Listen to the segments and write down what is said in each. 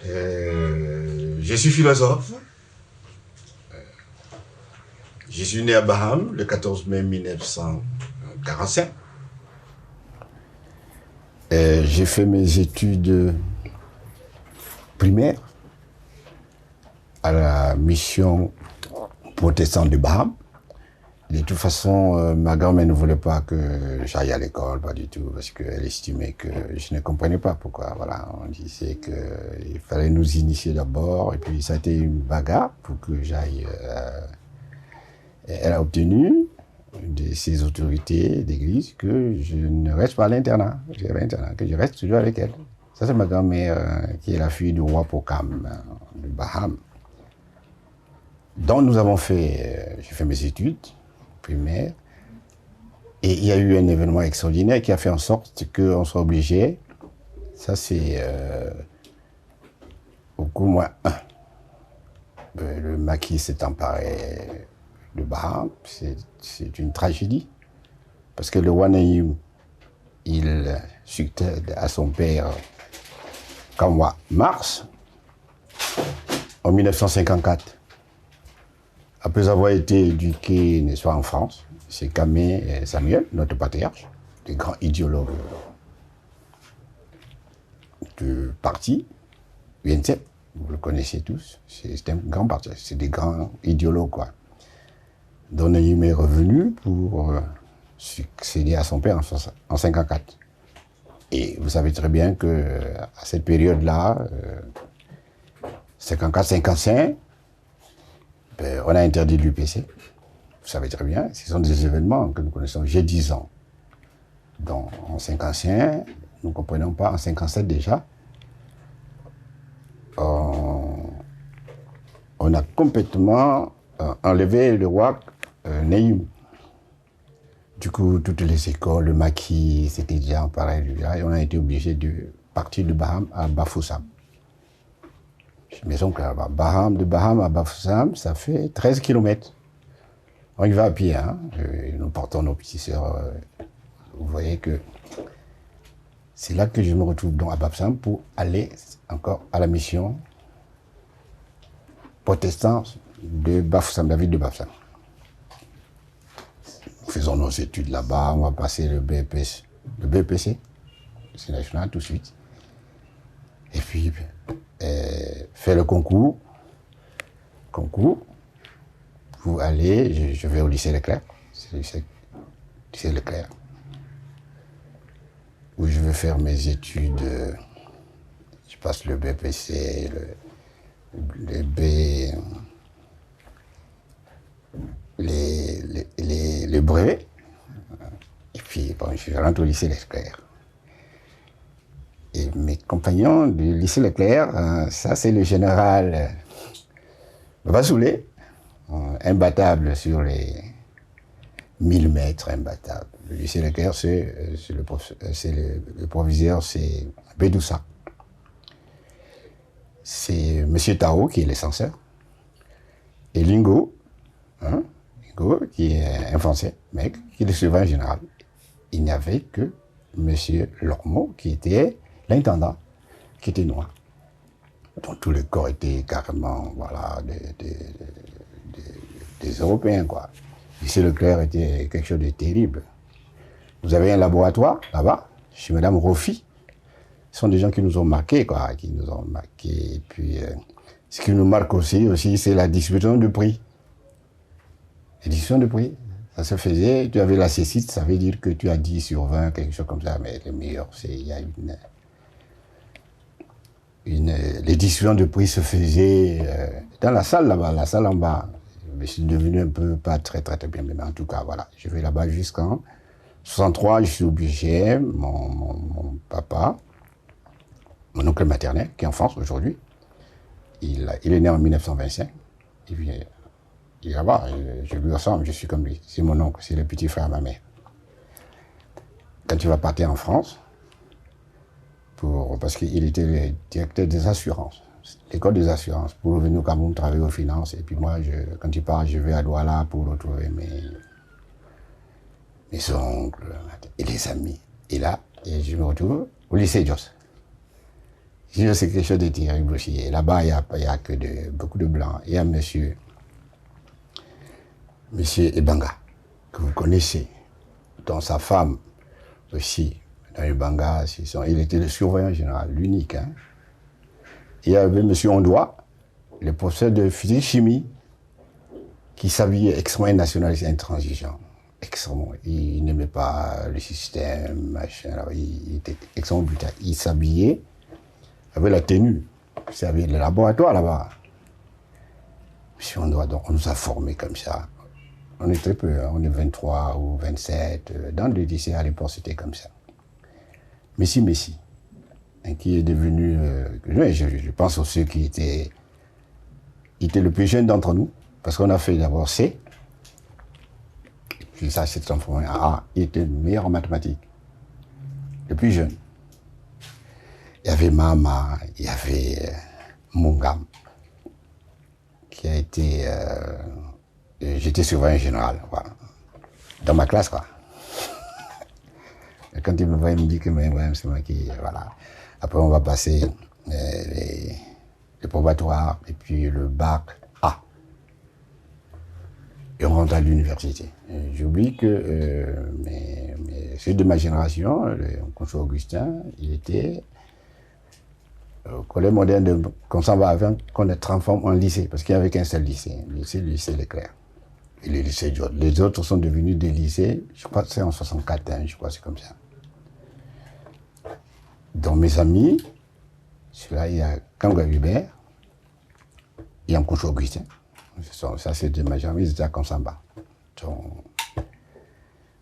Je suis philosophe. Je suis né à Baham le 14 mai 1945. J'ai fait mes études primaires à la mission protestante de Baham. De toute façon, ma grand-mère ne voulait pas que j'aille à l'école, pas du tout, parce qu'elle estimait que je ne comprenais pas pourquoi. Voilà, on disait qu'il fallait nous initier d'abord, et puis ça a été une bagarre pour que j'aille. Elle a obtenu de ses autorités d'église que je ne reste pas à l'internat, que je reste toujours avec elle. Ça, c'est ma grand-mère qui est la fille du roi Pokam de Baham. Donc nous avons fait, j'ai fait mes études primaires, et il y a eu un événement extraordinaire qui a fait en sorte qu'on soit obligé, ça c'est au coup moins un, le maquis s'est emparé de Baham, c'est une tragédie, parce que le roi Naïm, il succède à son père Kamwa Mars en 1954. Après avoir été éduqué, n'est-ce pas, en France, c'est Kamé et Samuel, notre patriarche, des grands idéologues du parti, UNC, vous le connaissez tous, c'est un grand parti, c'est des grands idéologues, quoi. Donc Naïm est revenu pour succéder à son père en 1954. Et vous savez très bien qu'à cette période-là, 54-55, on a interdit l'UPC. Vous savez très bien, ce sont des événements que nous connaissons. J'ai 10 ans. Donc en 55, nous ne comprenons pas, en 57 déjà, on a complètement enlevé le roi Naïm. Du coup, toutes les écoles, le maquis, c'était déjà emparé de là, et on a été obligé de partir de Baham à Bafoussam. Maison claire, de Baham à Bafoussam, ça fait 13 km. On y va à pied, hein. Nous portons nos petits sœurs. Vous voyez que c'est là que je me retrouve donc à Bafoussam pour aller encore à la mission protestante de Bafoussam, la ville de Bafoussam. Nous faisons nos études là-bas, on va passer le BPC, c'est national tout de suite. Et puis, faire le concours pour aller, je vais au lycée Leclerc, c'est le lycée Leclerc, où je vais faire mes études, je passe le BPC, le B, les brevets, et puis bon, je rentre au lycée Leclerc. Et mes compagnons du lycée Leclerc, ça c'est le général Basoulé, imbattable sur les 1000 mètres, imbattable. Le lycée Leclerc, le proviseur, c'est Bédoussa. C'est M. Tao qui est le censeur. Et Lingo, qui est un Français, mec, qui est le surveillant général. Il n'y avait que M. Lormeau qui était l'intendant, qui était noir. Donc tout le corps était carrément, voilà, des Européens, quoi. Lycée Leclerc était quelque chose de terrible. Vous avez un laboratoire, là-bas, chez Mme Rofi. Ce sont des gens qui nous ont marqués, quoi, qui nous ont marqués. Et puis, ce qui nous marque aussi, c'est la distribution de prix. La distribution de prix, ça se faisait, tu avais la C6, ça veut dire que tu as 10 sur 20, quelque chose comme ça, mais le meilleur, c'est, il y a les distributions de prix se faisaient dans la salle là-bas, la salle en bas. Je suis devenu un peu pas très bien, mais en tout cas, voilà. Je vais là-bas jusqu'en 63, je suis obligé, mon papa, mon oncle maternel, qui est en France aujourd'hui, il est né en 1925, il est là-bas, je lui ressemble, je suis comme lui. C'est mon oncle, c'est le petit frère à ma mère. Quand il va partir en France, parce qu'il était le directeur des assurances, l'école des assurances, pour revenir au Cameroun travailler aux finances. Et puis moi, quand il part, je vais à Douala pour retrouver mes oncles et les amis. Et là, je me retrouve au lycée Jos. C'est quelque chose de terrible aussi. Et là-bas, il y a que beaucoup de blancs. Il y a monsieur Ebanga, que vous connaissez, dont sa femme aussi, dans Ebanga, il était le surveillant général, l'unique. Hein. Il y avait monsieur Ondoa, le professeur de physique-chimie, qui s'habillait extrêmement nationaliste et intransigeant. Extrêmement. Il n'aimait pas le système, machin. Il était extrêmement brutal. Il s'habillait avec la tenue. Il avait le laboratoire là-bas. Monsieur Ondoa, donc on nous a formés comme ça. On est très peu, hein. On est 23 ou 27. Dans le lycée, à l'époque, c'était comme ça. Messi, hein, qui est devenu... je pense aussi qu'il était le plus jeune d'entre nous, parce qu'on a fait d'abord C, et puis ça s'est transformé en A. Il était le meilleur en mathématiques, le plus jeune. Il y avait Mama, il y avait Mungam, qui a été... j'étais surveillant général, voilà. Dans ma classe, quoi. Et quand il me voit, il me dit que c'est moi qui... Voilà. Après, on va passer les probatoires et puis le bac A. Et on rentre à l'université. J'oublie que ceux de ma génération, le consul Augustin, il était au collège moderne de Consamba avant qu'on le transforme en lycée, parce qu'il n'y avait qu'un seul lycée, le lycée Leclerc. Et le lycée Dior. Les autres sont devenus des lycées, je crois que c'est en 64, hein, je crois que c'est comme ça. Dans mes amis, celui-là, il y a Kangwa Hubert, il y a Nkoncho Augustin. Ça, c'est de ma génération, ils étaient à Consamba.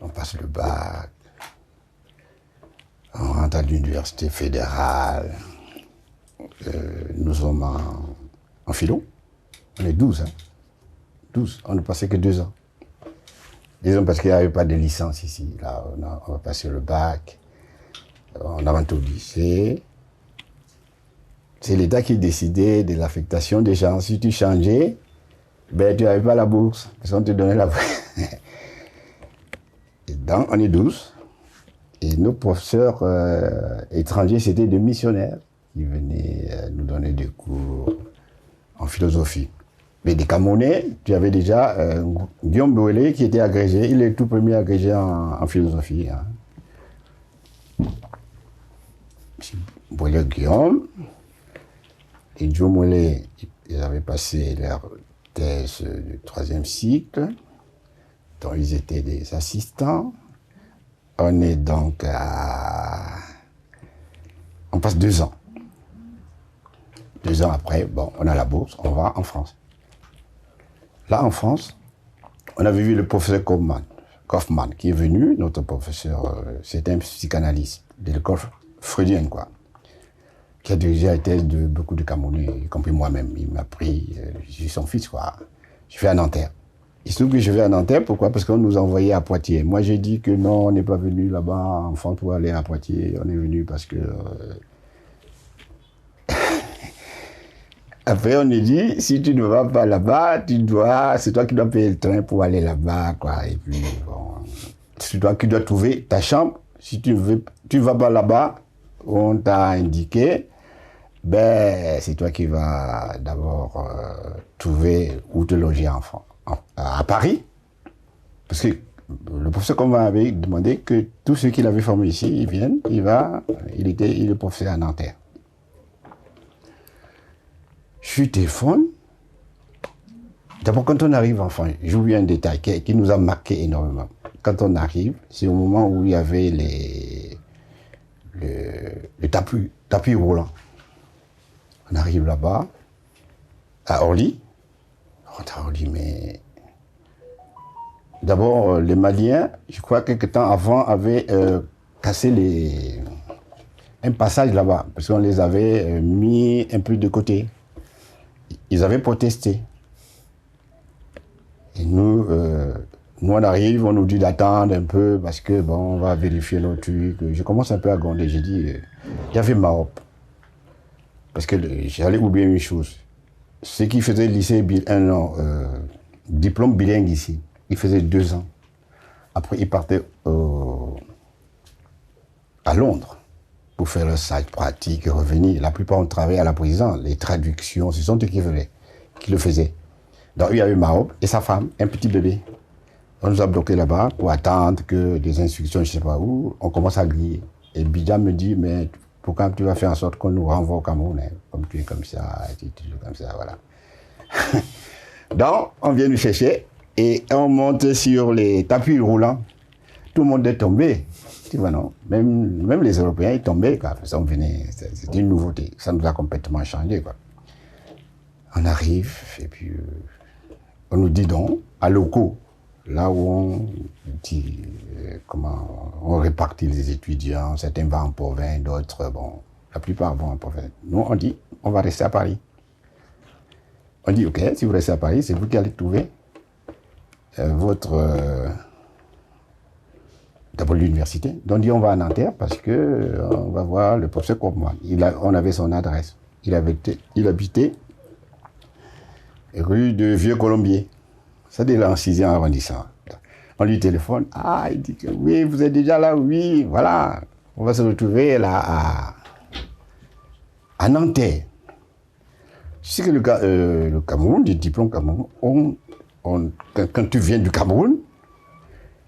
On passe le bac, on rentre à l'université fédérale, nous sommes en philo, on est 12, hein. 12, on ne passait que 2 ans. Disons parce qu'il n'y avait pas de licence ici. Là, on va passer le bac, on rentre au lycée. C'est l'État qui décidait de l'affectation des gens. Si tu changeais, ben, tu n'avais pas la bourse, parce qu'on te donnait la bourse. Donc, on est 12. Et nos professeurs étrangers, c'était des missionnaires qui venaient nous donner des cours en philosophie. Mais des Camerounais, tu avais déjà Guillaume Boélé qui était agrégé, il est le tout premier agrégé en philosophie. Hein. Boélé Guillaume, et Joe Mollet, ils avaient passé leur thèse du 3e cycle, dont ils étaient des assistants. On est donc à... On passe 2 ans. 2 ans après, bon, on a la bourse, on va en France. Là, en France, on avait vu le professeur Kaufmann, qui est venu, notre professeur, c'était un psychanalyste de l'école freudienne, quoi, qui a dirigé la thèse de beaucoup de Camerounais, y compris moi-même. Il m'a pris, je suis son fils, quoi. Je vais à Nanterre. Il se trouve que je vais à Nanterre, pourquoi? Parce qu'on nous a envoyés à Poitiers. Moi, j'ai dit que non, on n'est pas venu là-bas en France pour aller à Poitiers. On est venu parce que... Après, on nous dit, si tu ne vas pas là-bas, c'est toi qui dois payer le train pour aller là-bas, quoi. Et puis, bon, c'est toi qui dois trouver ta chambre. Si tu ne vas pas là-bas, on t'a indiqué, ben, c'est toi qui vas d'abord trouver où te loger à Paris. Parce que le professeur comme m'avait demandé que tous ceux qu'il avait formés ici, ils viennent, il est professeur à Nanterre. Je téléphone. D'abord, quand on arrive, enfin, j'oublie un détail qui nous a marqué énormément. Quand on arrive, c'est au moment où il y avait le tapis roulant. On arrive là-bas, à Orly. On rentre à Orly, mais... D'abord, les Maliens, je crois, quelque temps avant, avaient cassé un passage là-bas, parce qu'on les avait mis un peu de côté. Ils avaient protesté. Et nous, on arrive, on nous dit d'attendre un peu parce que, bon, on va vérifier nos trucs. Je commence un peu à gronder. J'ai dit, il y avait Mahop. Parce que j'allais oublier une chose. Ceux qui faisaient le lycée, diplôme bilingue ici, ils faisaient 2 ans. Après, ils partaient à Londres. pour faire leur stage pratique et revenir. La plupart ont travaillé à la prison. Les traductions, ce sont eux qui le faisaient. Donc il y a eu Mahob et sa femme, un petit bébé. On nous a bloqués là-bas pour attendre que des instructions, je ne sais pas où, on commence à griller. Et Bidja me dit, mais pourquoi tu vas faire en sorte qu'on nous renvoie au Cameroun, hein, comme tu es comme ça, tu es toujours comme ça, voilà. Donc, on vient nous chercher et on monte sur les tapis roulants. Tout le monde est tombé. Tu vois, non? Même les Européens, ils tombaient, quoi. C'était une nouveauté. Ça nous a complètement changé, quoi. On arrive et puis on nous dit donc, à locaux, là où on dit comment on répartit les étudiants, certains vont en province, d'autres, bon, la plupart vont en province. Nous, on dit, on va rester à Paris. On dit, ok, si vous restez à Paris, c'est vous qui allez trouver votre... d'abord l'université. Donc, on dit, on va à Nanterre parce que on va voir le professeur Kopman. On avait son adresse. Il habitait rue de Vieux-Colombier. C'est-à-dire là, en 6e arrondissement. On lui téléphone. Ah, il dit que oui, vous êtes déjà là, oui, voilà. On va se retrouver là à Nanterre. Tu sais que le Cameroun, les diplômes Cameroun, quand tu viens du Cameroun,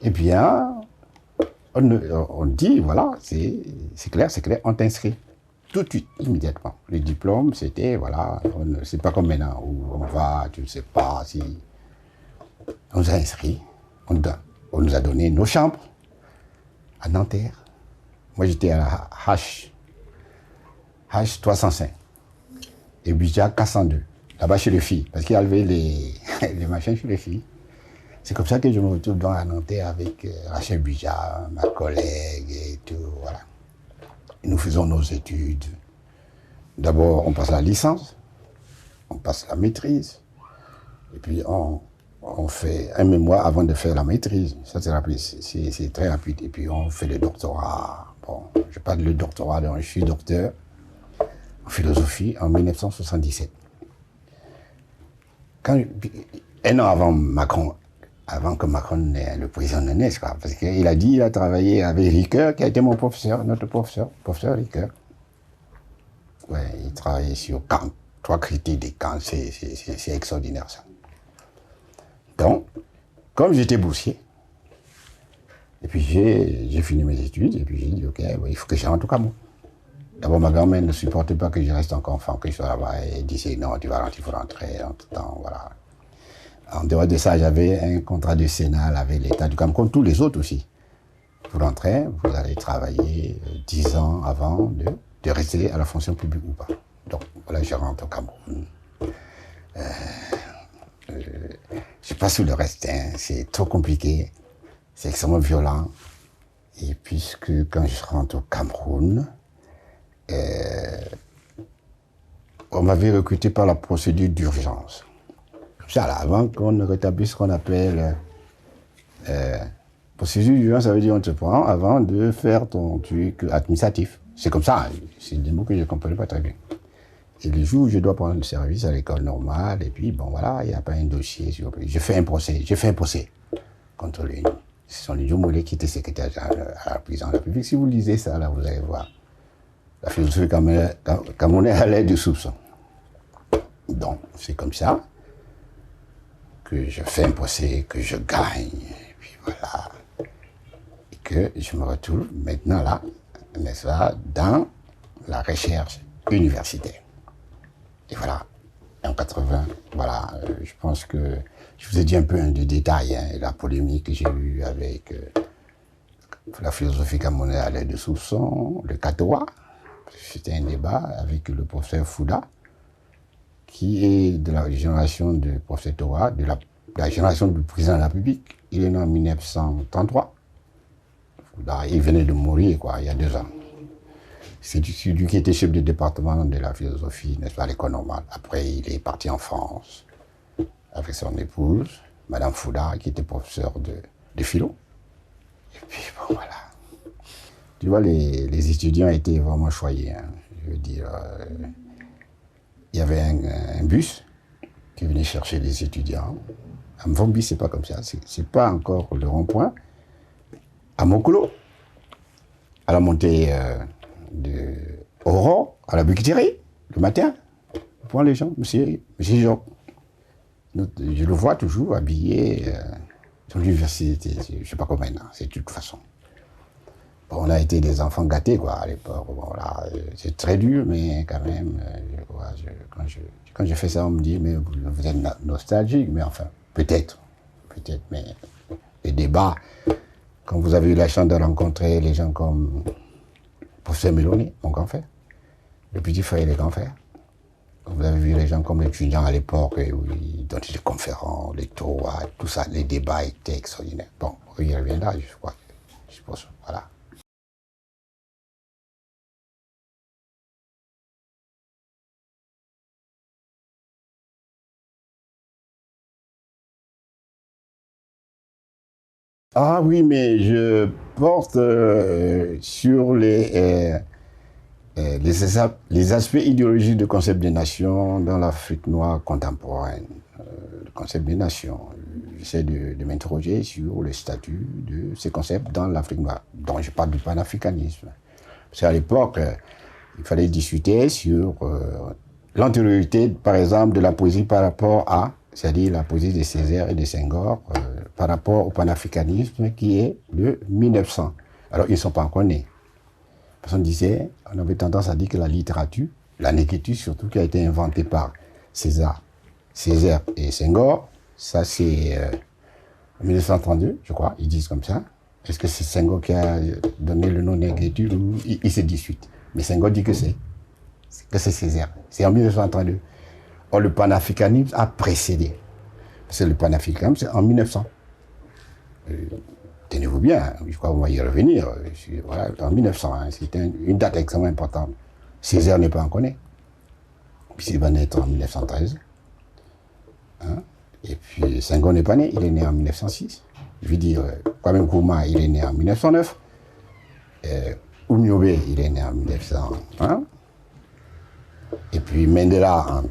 eh bien, on dit, voilà, c'est clair, on t'inscrit. Tout de suite, immédiatement. Les diplômes, c'était, voilà, c'est pas comme maintenant où on va, tu ne sais pas si... On nous a inscrits, on nous a donné nos chambres à Nanterre. Moi, j'étais à la H 305 et Bidja 402, là-bas chez les filles, parce qu'il y avait les machins chez les filles. C'est comme ça que je me retrouve dans la Nanterre avec Rachel Bidja, ma collègue et tout, voilà. Et nous faisons nos études. D'abord, on passe la licence, on passe la maîtrise, et puis on fait un mémoire avant de faire la maîtrise. Ça, c'est rapide, c'est très rapide. Et puis, on fait le doctorat. Bon, je parle du doctorat, donc je suis docteur en philosophie en 1977. Un an avant Macron, avant que Macron n'ait le président ne naisse, quoi, parce qu'il a dit qu'il a travaillé avec Ricoeur, qui a été mon professeur, notre professeur Ricoeur. Ouais, il travaillait sur Kant, 3 critiques des Kant, c'est extraordinaire ça. Donc, comme j'étais boursier, et puis j'ai fini mes études, et puis j'ai dit, ok, il faut que je rentre au Cameroun. D'abord, ma grand-mère ne supportait pas que je reste encore enfant, que je sois là-bas, et elle disait, non, tu vas rentrer, il faut rentrer, en tout temps, voilà. En dehors de ça, j'avais un contrat de Sénat avec l'État du Cameroun, comme tous les autres aussi. Vous rentrez, vous allez travailler 10 ans avant de rester à la fonction publique ou pas. Donc, voilà, je rentre au Cameroun. Je ne sais pas sur le reste, hein, c'est trop compliqué, c'est extrêmement violent. Et puisque quand je rentre au Cameroun, on m'avait recruté par la procédure d'urgence. Comme ça, là, avant qu'on ne rétablisse ce qu'on appelle procédure d'urgence, ça veut dire on te prend avant de faire ton truc administratif. C'est comme ça, c'est des mots que je ne comprenais pas très bien. Et le jour où je dois prendre le service à l'école normale, et puis bon voilà, il n'y a pas un dossier. J'ai fait un procès contre lui. Ce sont les Mollet qui était secrétaire à la prison de la République. Si vous lisez ça, là, vous allez voir. La philosophie camerounaise à l'aide du soupçon. Donc, c'est comme ça que je fais un procès, que je gagne, et puis voilà. Et que je me retrouve maintenant là, n'est-ce pas, dans la recherche universitaire. Et voilà, en 80, voilà, je pense que je vous ai dit un peu de détails, hein, la polémique que j'ai eue avec la philosophie camerounaise à l'aide de soupçon, le Katoa. C'était un débat avec le professeur Fouda, qui est de la génération du professeur Toa, de la génération du président de la République. Il est né en 1933. Fouda, il venait de mourir, quoi, il y a 2 ans. C'est lui qui était chef du département de la philosophie, n'est-ce pas, à l'école normale. Après, il est parti en France avec son épouse, Madame Fouda, qui était professeure de philo. Et puis, bon, voilà. Tu vois, les étudiants étaient vraiment choyés. Hein. Je veux dire, il y avait un bus qui venait chercher les étudiants. À Mvombi, c'est pas comme ça. C'est pas encore le rond-point. À Mokolo, à la montée de Aurore à la Bouqueterie, le matin, pour les gens, monsieur Jean. Je le vois toujours habillé sur l'université, je ne sais pas comment maintenant, c'est de toute façon. Bon, on a été des enfants gâtés, quoi, à l'époque. Bon, voilà, c'est très dur, mais quand même, quand je fais ça, on me dit, mais vous êtes nostalgique, mais enfin, peut-être, mais les débats, quand vous avez eu la chance de rencontrer les gens comme le professeur Méloni, mon grand frère, le petit frère et les grands frères, vous avez vu les gens comme les étudiants à l'époque, où ils donnaient des conférences, les tours, tout ça, les débats étaient extraordinaires. Bon, il y reviendra, je crois, je suppose, voilà. Ah oui, mais je porte sur les aspects idéologiques du concept des nations dans l'Afrique noire contemporaine. Le concept des nations. J'essaie de m'interroger sur le statut de ces concepts dans l'Afrique noire, dont je parle du panafricanisme. Parce qu'à l'époque, il fallait discuter sur l'antériorité, par exemple, de la poésie par rapport à, c'est-à-dire la poésie de Césaire et de Senghor, par rapport au panafricanisme qui est de 1900. Alors, ils ne sont pas encore nés. Personne disait, on avait tendance à dire que la littérature, la négritude surtout, qui a été inventée par Césaire et Senghor, ça c'est en 1932, je crois, ils disent comme ça. Est-ce que c'est Senghor qui a donné le nom négritude ou il se discute? Mais Senghor dit que c'est Césaire. C'est en 1932. Or, le panafricanisme a précédé. C'est le panafricanisme, c'est en 1900. Tenez-vous bien, je crois qu'on va y revenir. Voilà, en 1900, hein, c'était une date extrêmement importante. Césaire n'est pas encore né. Puis il va naître en 1913. Hein? Et puis Senghor n'est pas né, il est né en 1906. Je veux dire, Kwame Nkrumah, il est né en 1909. Oumiobe, il est né en 1901. Et puis Mandela en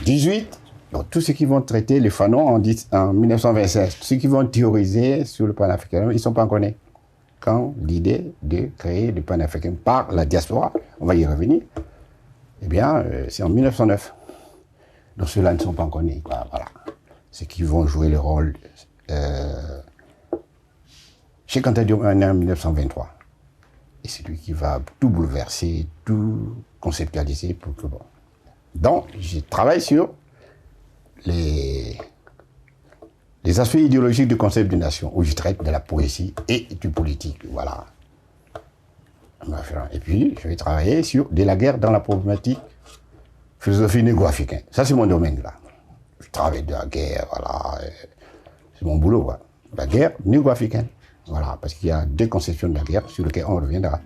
18. Donc, tous ceux qui vont traiter les Fanon en 1926, ceux qui vont théoriser sur le panafricanisme, ils ne sont pas encore nés. Quand l'idée de créer le panafricanisme par la diaspora, on va y revenir, eh bien, c'est en 1909. Donc, ceux-là ne sont pas encore nés. Voilà. Ceux qui vont jouer le rôle. Cheikh Anta Diop est né en 1923. Et c'est lui qui va tout bouleverser, tout conceptualiser pour que bon. Donc, je travaille sur les aspects idéologiques du concept de nation, où je traite de la poésie et du politique, voilà. Et puis, je vais travailler sur de la guerre dans la problématique philosophie négro-africaine. Ça, c'est mon domaine, là. Je travaille de la guerre, voilà. C'est mon boulot, quoi. La guerre négro-africaine. Voilà, parce qu'il y a deux conceptions de la guerre sur lesquelles on reviendra.